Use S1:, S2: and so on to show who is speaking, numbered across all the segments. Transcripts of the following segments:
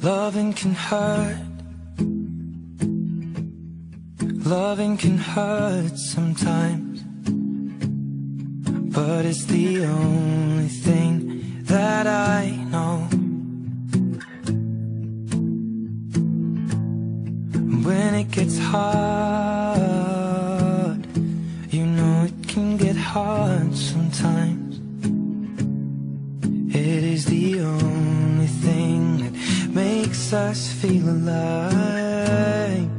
S1: Loving can hurt. Loving can hurt sometimes, but it's the only thing that I know. When it gets hard, you know it can get hard sometimes. It is the only thing that makes us feel alive.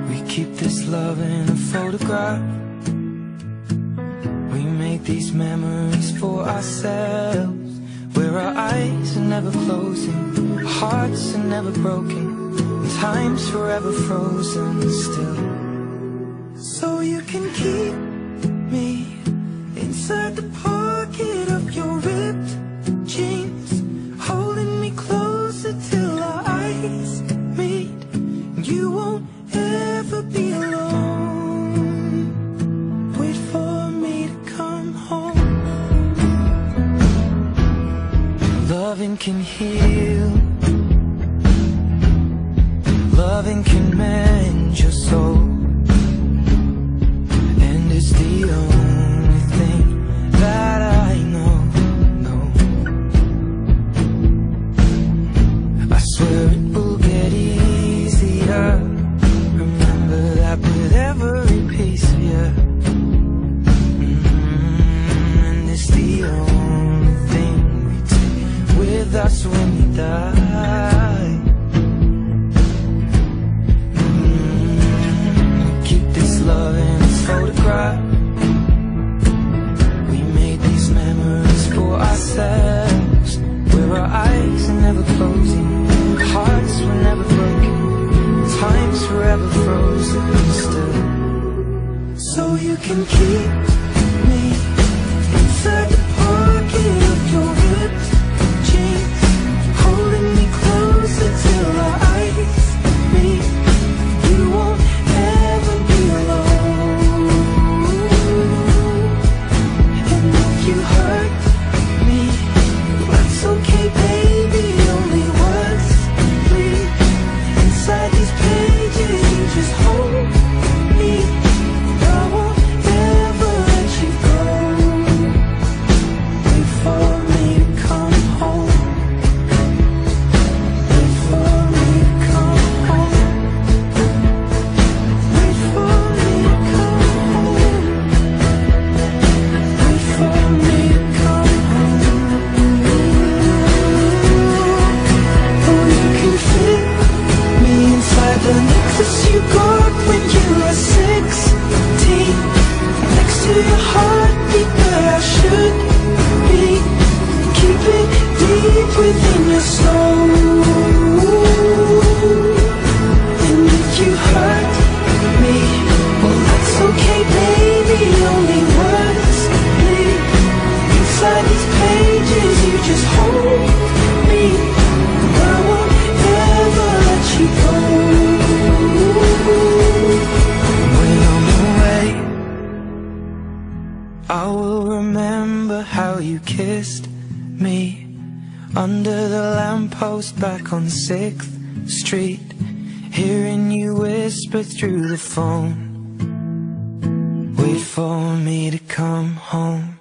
S1: We keep this love in a photograph. We make these memories for ourselves, where our eyes are never closing, our hearts are never broken, and time's forever frozen still. So you can keep me inside the pocket of your ripped jeans, holding me closer till our eyes meet. You won't ever be alone. Wait for me to come home. Loving can heal. Loving can mend your soul, and it's the only thing that I know. I swear it will get easier. Remember that with every piece of you. And it's the only thing we take with us when we die. Keep this love in its photograph. We made these memories for ourselves, where our eyes are never closing, hearts were never broken, time's forever frozen still. So you can keep me inside the pocket of your ripped jeans, holding me closer till our eyes meet. You won't ever be alone. And if you hurt me, that's okay, baby. Only once, please. Inside these pages, you just hold me. I won't ever let you go. Wait for me to come home. Wait for me to come home. Wait for me to come home. Wait for me to come home. Oh, you can fit me inside the necklace you got when you were 16, next to your heartbeat where I should be. Keep it deep within your soul. And if you hurt me, well, that's okay, baby. Only words bleed inside these pages. You just hold me. I won't ever let you go. When I'm away, I will remember how you kissed me under the lamppost back on 6th Street, hearing you whisper through the phone. Wait for me to come home.